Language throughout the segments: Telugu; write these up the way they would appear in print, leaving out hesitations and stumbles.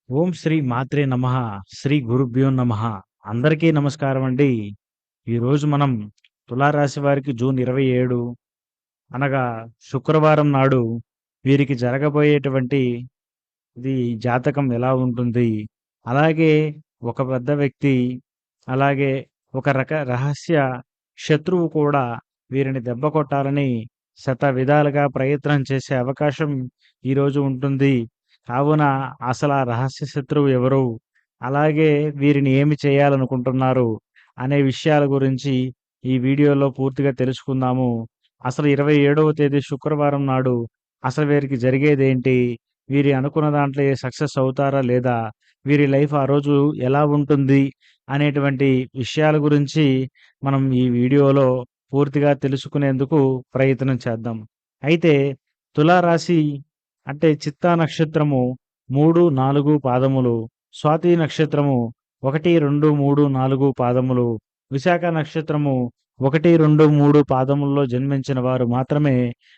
ఓం శ్రీ మాత్రే నమః. శ్రీ గురుభ్యో నమః. అందరికీ నమస్కారం అండి. ఈరోజు మనం తులారాశి వారికి జూన్ 27 అనగా శుక్రవారం నాడు వీరికి జరగబోయేటువంటి ఇది జాతకం ఎలా ఉంటుంది? అలాగే ఒక పెద్ద వ్యక్తి, అలాగే ఒక రహస్య శత్రువు కూడా వీరిని దెబ్బ కొట్టాలని శతవిధాలుగా ప్రయత్నం చేసే అవకాశం ఈరోజు ఉంటుంది. కావున అసలు ఆ రహస్య శత్రువు ఎవరు? అలాగే వీరిని ఏమి చేయాలనుకుంటున్నారు? అనే విషయాల గురించి ఈ వీడియోలో పూర్తిగా తెలుసుకుందాము. అసలు 27వ తేదీ శుక్రవారం నాడు అసలు వీరికి జరిగేదేంటి? వీరి అనుకున్న దాంట్లో సక్సెస్ అవుతారా లేదా? వీరి లైఫ్ ఆ రోజు ఎలా ఉంటుంది? అనేటువంటి విషయాల గురించి మనం ఈ వీడియోలో పూర్తిగా తెలుసుకునేందుకు ప్రయత్నం చేద్దాం. అయితే తులారాశి అంటే చిత్తా నక్షత్రము 3, 4 పాదములు, స్వాతి నక్షత్రము 1, 2, 3, 4 పాదములు, విశాఖ నక్షత్రము 1, 2, 3 పాదముల్లో జన్మించిన వారు మాత్రమే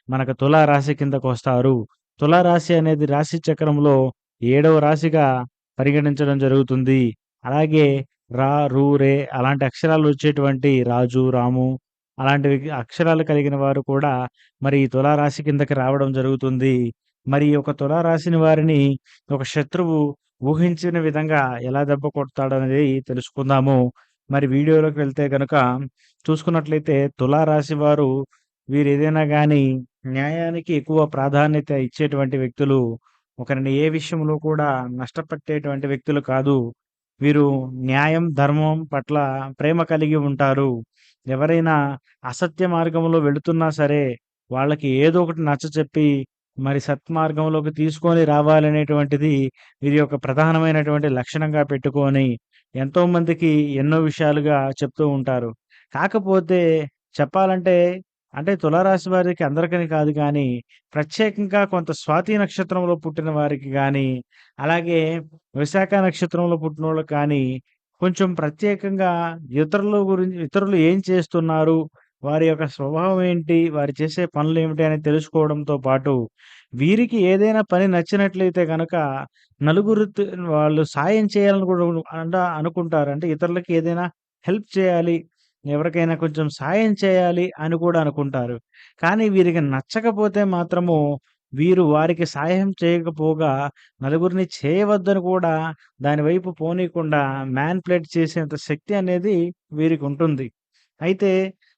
మనకు తులారాశి కిందకొస్తారు. తులారాశి అనేది రాశి చక్రంలో 7వ రాశిగా పరిగణించడం జరుగుతుంది. అలాగే రా, రు, రే అలాంటి అక్షరాలు వచ్చేటువంటి రాజు, రాము అలాంటివి అక్షరాలు కలిగిన వారు కూడా మరి ఈ తులారాశి కిందకి రావడం జరుగుతుంది. మరి ఈ యొక్క తులారాశిని వారిని ఒక శత్రువు ఊహించిన విధంగా ఎలా దెబ్బ కొడతాడనేది తెలుసుకుందాము. మరి వీడియోలోకి వెళ్తే గనక చూసుకున్నట్లయితే తులారాశి వారు వీరేదైనా గాని న్యాయానికి ఎక్కువ ప్రాధాన్యత ఇచ్చేటువంటి వ్యక్తులు. ఒకరిని ఏ విషయంలో కూడా నష్టపెట్టేటువంటి వ్యక్తులు కాదు. వీరు న్యాయం, ధర్మం పట్ల ప్రేమ కలిగి ఉంటారు. ఎవరైనా అసత్య మార్గంలో వెళుతున్నా సరే, వాళ్ళకి ఏదో ఒకటి నచ్చచెప్పి, మరి సత్మార్గంలోకి తీసుకొని రావాలనేటువంటిది వీరి యొక్క ప్రధానమైనటువంటి లక్షణంగా పెట్టుకొని, ఎంతోమందికి ఎన్నో విషయాలుగా చెప్తూ ఉంటారు. కాకపోతే చెప్పాలంటే, అంటే తులారాశి వారికి అందరికని కాదు గానీ, ప్రత్యేకంగా కొంత స్వాతి నక్షత్రంలో పుట్టిన వారికి గానీ, అలాగే విశాఖ నక్షత్రంలో పుట్టినోళ్ళకి కానీ, కొంచెం ప్రత్యేకంగా ఇతరులు ఏం చేస్తున్నారు? వారి యొక్క స్వభావం ఏంటి? వారు చేసే పనులేమిటి? అని తెలుసుకోవడంతో పాటు, వీరికి ఏదైనా పని నచ్చినట్లయితే గనక వాళ్ళు సాయం చేయాలని కూడా అనుకుంటారు. అంటే ఇతరులకి ఏదైనా హెల్ప్ చేయాలి, ఎవరికైనా కొంచెం సాయం చేయాలి అని కూడా అనుకుంటారు. కానీ వీరికి నచ్చకపోతే మాత్రము వీరు వారికి సహాయం చేయకపోగా నలుగురిని చేయవద్దని కూడా దాని వైపు పోనీయకుండా మ్యానిప్యులేట్ చేసేంత శక్తి అనేది వీరికుంటుంది. అయితే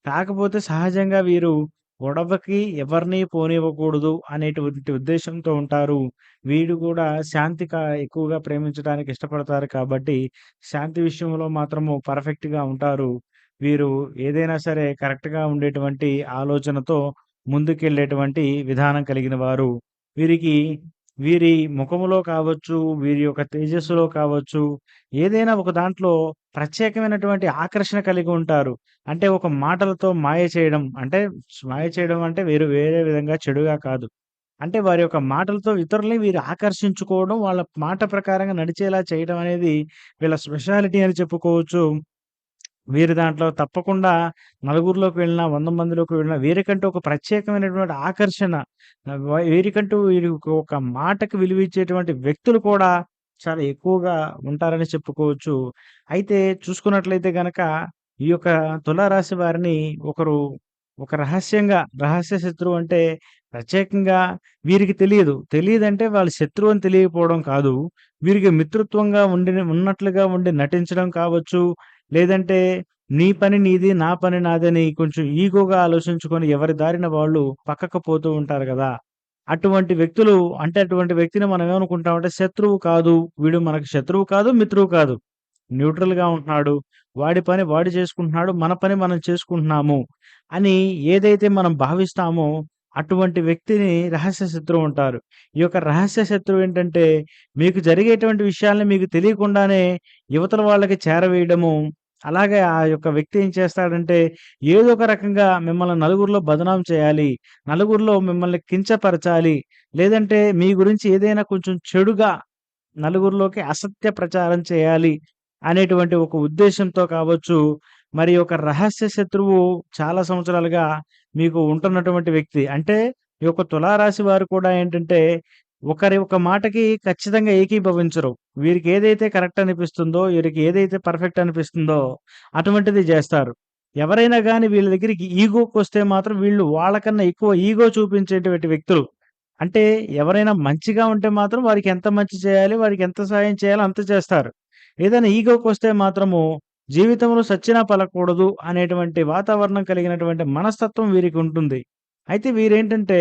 కాకపోతే సహజంగా వీరు గొడవకి ఎవరిని పోనివ్వకూడదు అనేటువంటి ఉద్దేశంతో ఉంటారు. వీడు కూడా శాంతి ఎక్కువగా ప్రేమించడానికి ఇష్టపడతారు కాబట్టి శాంతి విషయంలో మాత్రము పర్ఫెక్ట్‌గా ఉంటారు. వీరు ఏదైనా సరే కరెక్ట్‌గా ఉండేటువంటి ఆలోచనతో ముందుకెళ్ళేటువంటి విధానం కలిగిన వారు. వీరికి వీరి ముఖములో కావచ్చు, వీరి యొక్క తేజస్సులో కావచ్చు, ఏదైనా ఒక దాంట్లో ప్రత్యేకమైనటువంటి ఆకర్షణ కలిగి ఉంటారు. అంటే ఒక మాటలతో మాయ చేయడం అంటే వేరే విధంగా చెడుగా కాదు. అంటే వారి యొక్క మాటలతో ఇతరుల్ని వీరు ఆకర్షించుకోవడం, వాళ్ళ మాట ప్రకారంగా నడిచేలా చేయడం అనేది వీళ్ళ స్పెషాలిటీ అని చెప్పుకోవచ్చు. వీరు దాంట్లో తప్పకుండా నలుగురిలోకి వెళ్ళినా, 100 మందిలోకి వెళ్ళినా వీరికంటూ ఒక ప్రత్యేకమైనటువంటి ఆకర్షణ వీరికంటూ వీరికి ఒక మాటకు విలువిచ్చేటువంటి వ్యక్తులు కూడా చాలా ఎక్కువగా ఉంటారని చెప్పుకోవచ్చు. అయితే చూసుకున్నట్లయితే గనక ఈ యొక్క తులారాశి వారిని ఒకరు ఒక రహస్య శత్రువు అంటే ప్రత్యేకంగా వీరికి తెలియదు. తెలీదంటే వాళ్ళు శత్రువు అని తెలియకపోవడం కాదు. వీరికి మిత్రుత్వంగా ఉన్నట్లుగా ఉండి నటించడం కావచ్చు. లేదంటే నీ పని నీది, నా పని నాదని కొంచెం ఈగోగా ఆలోచించుకొని ఎవరి దారిన వాళ్ళు పక్కకు పోతూ ఉంటారు గదా! అటువంటి వ్యక్తులు అంటే అటువంటి వ్యక్తిని మనం ఏమనుకుంటామంటే శత్రువు కాదు. వీడు మనకు శత్రువు కాదు, మిత్రువు కాదు. న్యూట్రల్‌గా ఉంటున్నాడు. వాడి పని వాడు చేసుకుంటున్నాడు. మన పని మనం చేసుకుంటున్నాము అని ఏదైతే మనం భావిస్తామో అటువంటి వ్యక్తిని రహస్య శత్రువు అంటారు. ఈ యొక్క రహస్య శత్రువు ఏంటంటే మీకు జరిగేటువంటి విషయాల్ని మీకు తెలియకుండానే యువతల వాళ్ళకి చేరవేయడము. అలాగే ఆ యొక్క వ్యక్తి ఏం చేస్తాడంటే ఏదో ఒక రకంగా మిమ్మల్ని నలుగురిలో బదనాం చేయాలి. నలుగురిలో మిమ్మల్ని కించపరచాలి. లేదంటే మీ గురించి ఏదైనా కొంచెం చెడుగా నలుగురిలోకి అసత్య ప్రచారం చేయాలి అనేటువంటి ఒక ఉద్దేశ్యంతో కావచ్చు, మరి ఒక రహస్య శత్రువు చాలా సంవత్సరాలుగా మీకు ఉంటున్నటువంటి వ్యక్తి. అంటే ఈ యొక్క తులారాశి వారు కూడా ఏంటంటే, ఒక మాటకి ఖచ్చితంగా ఏకీభవించరు. వీరికి ఏదైతే కరెక్ట్ అనిపిస్తుందో, వీరికి ఏదైతే పర్ఫెక్ట్ అనిపిస్తుందో అటువంటిది జేస్తారు. ఎవరైనా గాని వీళ్ళ దగ్గరికి ఈగోకొస్తే మాత్రం వీళ్ళు వాళ్ళకన్నా ఎక్కువ ఈగో చూపించేటువంటి వ్యక్తులు. అంటే ఎవరైనా మంచిగా ఉంటే మాత్రం వారికి ఎంత మంచి చేయాలి, వారికి ఎంత సహాయం చేయాలో అంత చేస్తారు. ఏదైనా ఈగోకొస్తే మాత్రము జీవితంలో సచ్చినా పలకూడదు అనేటువంటి వాతావరణం కలిగినటువంటి మనస్తత్వం వీరికుంటుంది. అయితే వీరేంటంటే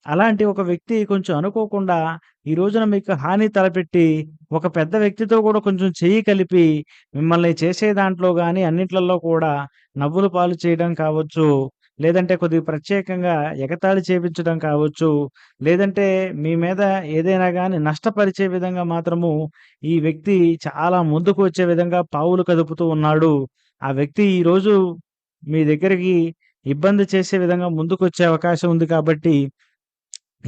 అలాంటి ఒక వ్యక్తి కొంచెం అనుకోకుండా ఈ రోజున మీకు హాని తలపెట్టి ఒక పెద్ద వ్యక్తితో కూడా కొంచెం చెయ్యి కలిపి మిమ్మల్ని చేసే దాంట్లో గాని అన్నిట్లల్లో కూడా నవ్వుల పాలు చేయడం కావచ్చు. లేదంటే కొద్దిగా ప్రత్యేకంగా ఎగతాళి చేపించడం కావచ్చు. లేదంటే మీ మీద ఏదైనా గాని నష్టపరిచే విధంగా మాత్రము ఈ వ్యక్తి చాలా ముందుకు వచ్చే విధంగా పావులు కదుపుతూ ఉన్నాడు. ఆ వ్యక్తి ఈరోజు మీ దగ్గరికి ఇబ్బంది చేసే విధంగా ముందుకొచ్చే అవకాశం ఉంది కాబట్టి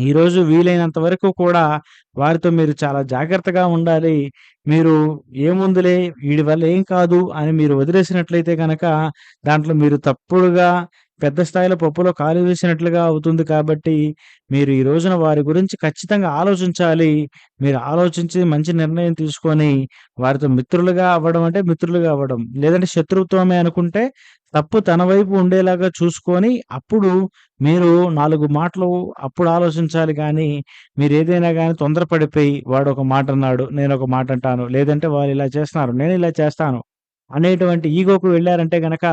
ఈరోజు వీలైనంత వరకు కూడా వారితో మీరు చాలా జాగ్రత్తగా ఉండాలి. మీరు ఏముందిలే వీడి వల్ల ఏం కాదు అని మీరు వదిలేసినట్లయితే గనక దాంట్లో మీరు తప్పుడుగా పెద్ద స్థాయిలో పప్పులో కాలు వేసినట్లుగా అవుతుంది కాబట్టి మీరు ఈ రోజున వారి గురించి ఖచ్చితంగా ఆలోచించాలి. మీరు ఆలోచించి మంచి నిర్ణయం తీసుకొని వారితో మిత్రులుగా అవ్వడం అంటే మిత్రులుగా అవ్వడం. లేదంటే శత్రుత్వమే అనుకుంటే తప్పు తన వైపు ఉండేలాగా చూసుకొని అప్పుడు మీరు 4 మాటలు అప్పుడు ఆలోచించాలి గానీ, మీరేదైనా గానీ తొందరపడిపోయి వాడొక మాటన్నాడు, నేనొక మాటంటాను. లేదంటే వాళ్ళిలా చేస్తున్నారు, నేనిలా చేస్తాను అనేటువంటి ఈగోకు వెళ్లారంటే గనక,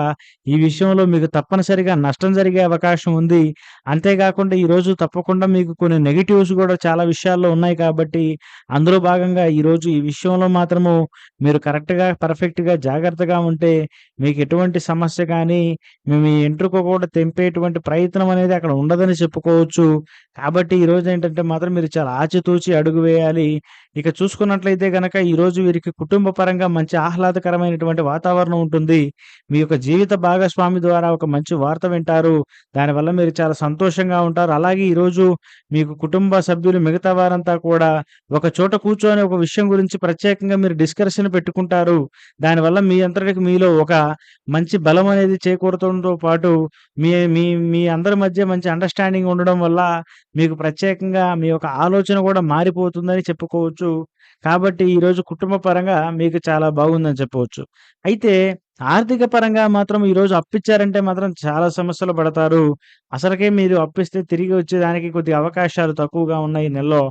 ఈ విషయంలో మీకు తప్పనిసరిగా నష్టం జరిగే అవకాశం ఉంది. అంతేగాకుండా ఈరోజు తప్పకుండా మీకు కొన్ని నెగెటివ్స్ గూడా చాలా విషయాల్లో ఉన్నాయి కాబట్టి, అందులో భాగంగా ఈరోజు ఈ విషయంలో మాత్రము మీరు కరెక్ట్‌గా, పర్ఫెక్ట్‌గా, జాగ్రత్తగా ఉంటే మీకెటువంటి సమస్య గానీ, మీ ఎంట్రుక కూడా తెంపేటువంటి ప్రయత్నం అనేది అక్కడ ఉండదని చెప్పుకోవచ్చు. కాబట్టి ఈరోజేంటంటే మాత్రం మీరు చాలా ఆచితూచి అడుగు వేయాలి. ఇక చూసుకున్నట్లయితే గనక ఈరోజు వీరికి కుటుంబ పరంగా మంచి ఆహ్లాదకరమైనటువంటి వాతావరణం ఉంటుంది. మీ యొక్క జీవిత భాగస్వామి ద్వారా ఒక మంచి వార్త వింటారు. దానివల్ల మీరు చాలా సంతోషంగా ఉంటారు. అలాగే ఈరోజు మీకు కుటుంబ సభ్యులు మిగతా వారంతా కూడా ఒక చోట కూర్చొని ఒక విషయం గురించి ప్రత్యేకంగా మీరు డిస్కషన్ పెట్టుకుంటారు. దానివల్ల మీ అంతటికి మీలో ఒక మంచి బలం అనేది చేకూరడంతో పాటు మీ మీ మీ అందరి మధ్య మంచి అండర్‌స్టాండింగ్ ఉండడం వల్ల మీకు ప్రత్యేకంగా మీ యొక్క ఆలోచన కూడా మారిపోతుందని చెప్పుకోవచ్చు. కాబట్టి ఈరోజు కుటుంబ పరంగా మీకు చాలా బాగుందని చెప్పవచ్చు. అయితే ఆర్థిక పరంగా మాత్రం ఈరోజు అప్పిచ్చారంటే మాత్రం చాలా సమస్యలు పడతారు. అసలకే మీరు అప్పిస్తే తిరిగి వచ్చేదానికి కొద్దిగా అవకాశాలు తక్కువగా ఉన్నాయి ఈ నెలలో.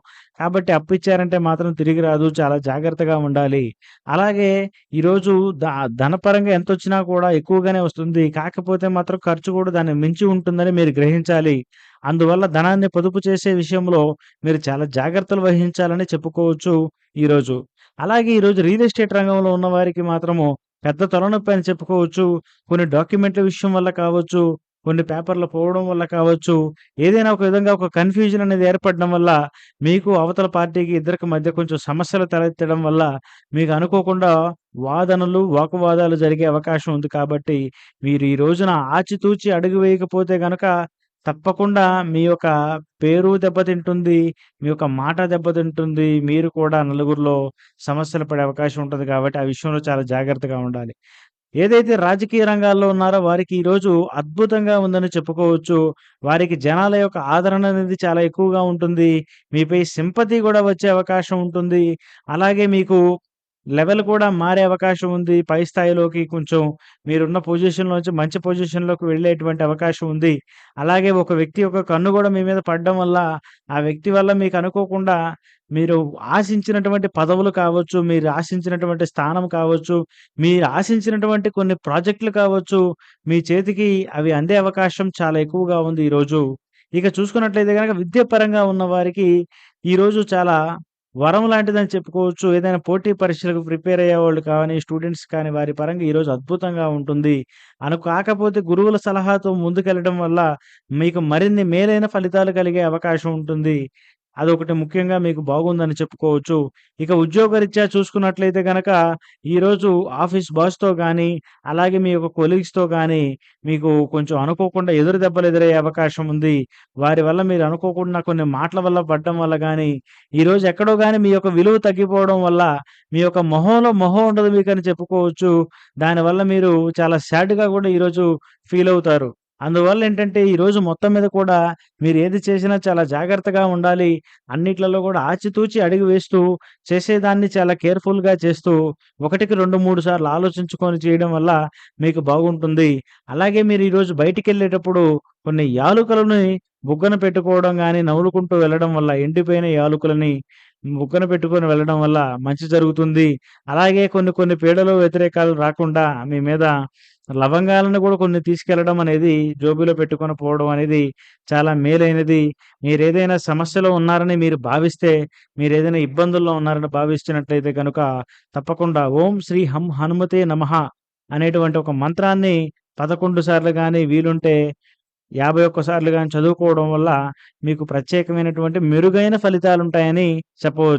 కాబట్టి అప్పిచ్చారంటే మాత్రం తిరిగి రాదు. చాలా జాగ్రత్తగా ఉండాలి. అలాగే ఈరోజు ద ధనపరంగా ఎంతొచ్చినా కూడా ఎక్కువగానే వస్తుంది. కాకపోతే మాత్రం ఖర్చు కూడా దాన్ని మించి ఉంటుందని మీరు గ్రహించాలి. అందువల్ల ధనాన్ని పొదుపు చేసే విషయంలో మీరు చాలా జాగ్రత్తలు వహించాలని చెప్పుకోవచ్చు ఈరోజు. అలాగే ఈరోజు రియల్ ఎస్టేట్ రంగంలో ఉన్న వారికి మాత్రము పెద్ద తలనొప్పి అని చెప్పుకోవచ్చు. కొన్ని డాక్యుమెంట్‌ల విషయం వల్ల కావచ్చు, కొన్ని పేపర్‌లు పోవడం వల్ల కావచ్చు, ఏదైనా ఒక విధంగా ఒక కన్‌ఫ్యూజన్ అనేది ఏర్పడడం వల్ల మీకు అవతల పార్టీకి ఇద్దరికి మధ్య కొంచెం సమస్యలు తలెత్తడం వల్ల మీకు అనుకోకుండా వాదనలు, వాకువాదాలు జరిగే అవకాశం ఉంది కాబట్టి మీరు ఈ రోజున ఆచితూచి అడుగు వేయకపోతే గనక తప్పకుండా మీ యొక్క పేరు దెబ్బతింటుంది. మీ యొక్క మాట దెబ్బతింటుంది. మీరు కూడా నలుగురిలో సమస్యలు పడే అవకాశం ఉంటది కాబట్టి, ఆ విషయంలో చాలా జాగ్రత్తగా ఉండాలి. ఏదైతే రాజకీయ రంగాల్లో ఉన్నారో వారికి ఈరోజు అద్భుతంగా ఉందని చెప్పుకోవచ్చు. వారికి జనాల యొక్క ఆదరణ అనేది చాలా ఎక్కువగా ఉంటుంది. మీపై సింపతి గూడా వచ్చే అవకాశం ఉంటుంది. అలాగే మీకు లెవెల్ కూడా మారే అవకాశం ఉంది. పై స్థాయిలోకి కొంచెం మీరున్న పొజిషన్‌లోంచి మంచి పొజిషన్‌లోకి వెళ్ళేటువంటి అవకాశం ఉంది. అలాగే ఒక వ్యక్తి యొక్క కన్ను గూడా మీ మీద పడడం వల్ల, ఆ వ్యక్తి వల్ల మీకు అనుకోకుండా మీరు ఆశించినటువంటి పదవులు కావచ్చు, మీరు ఆశించినటువంటి స్థానం కావచ్చు, మీరు ఆశించినటువంటి కొన్ని ప్రాజెక్టులు కావచ్చు, మీ చేతికి అవి అందే అవకాశం చాలా ఎక్కువగా ఉంది ఈరోజు. ఇక చూసుకున్నట్లయితే గనక విద్య పరంగా ఉన్న వారికి ఈరోజు చాలా వరం లాంటిదని చెప్పుకోవచ్చు. ఏదైనా పోటీ పరీక్షలకు ప్రిపేర్ అయ్యేవాళ్ళు కానీ, స్టూడెంట్స్ కానీ వారి పరంగా ఈరోజు అద్భుతంగా ఉంటుంది. కాకపోతే గురువుల సలహాతో ముందుకెళ్ళడం వల్ల మీకు మరిన్ని మేలైన ఫలితాలు కలిగే అవకాశం ఉంటుంది. అదొకటి ముఖ్యంగా మీకు బాగుందని చెప్పుకోవచ్చు. ఇక ఉద్యోగరీత్యా చూసుకున్నట్లయితే గనక ఈరోజు ఆఫీస్ బాస్‌తో గానీ, అలాగే మీ యొక్క కొలీగ్స్‌తో గానీ మీకు కొంచెం అనుకోకుండా ఎదురు దెబ్బలు ఎదురయ్యే అవకాశం ఉంది. వారి వల్ల మీరు అనుకోకుండా కొన్ని మాటల వల్ల పడడం వల్ల గానీ, ఈరోజు ఎక్కడో గాని మీ యొక్క విలువ తగ్గిపోవడం వల్ల, మీ యొక్క మొహంలో మొహం ఉండదు మీకని చెప్పుకోవచ్చు. దానివల్ల మీరు చాలా సాడ్‌గా గూడా ఈరోజు ఫీలవుతారు. అందువల్లేంటంటే, ఈరోజు మొత్తం మీద కూడా మీరేది చేసినా చాలా జాగ్రత్తగా ఉండాలి. అన్నిట్లలో గూడా ఆచితూచి అడుగు వేస్తూ, చేసేదాన్ని చాలా కేర్‌ఫుల్‌గా చేస్తూ, ఒకటికి 2, 3 సార్లు ఆలోచించుకొని చేయడం వల్ల మీకు బాగుంటుంది. అలాగే మీరు ఈరోజు బయటికెళ్ళేటప్పుడు కొన్ని యాలుకలని బుగ్గన పెట్టుకోవడం గాని, నములుకుంటూ వెళ్ళడం వల్ల ఎండిపోయిన యాలుకలని బుగ్గన పెట్టుకొని వెళ్ళడం వల్ల మంచి జరుగుతుంది. అలాగే కొన్ని కొన్ని పీడలు, వ్యతిరేకాలు రాకుండా మీ మీద లవంగాలను గూడా కొన్ని తీసుకెళ్లడం అనేది జోబీలో పెట్టుకొని పోవడం అనేది చాలా మేలైనది. మీరేదైనా సమస్యలో ఉన్నారని మీరు భావిస్తే, మీరేదైనా ఇబ్బందుల్లో ఉన్నారని భావిస్తున్నట్లయితే గనుక తప్పకుండా ఓం శ్రీ హం హనుమతే నమః అనేటువంటి ఒక మంత్రాన్ని 11 సార్లు గాని, వీలుంటే 51 సార్లు గాని చదువుకోవడం వల్ల మీకు ప్రత్యేకమైనటువంటి మెరుగైన ఫలితాలుంటాయని చెప్పవచ్చు.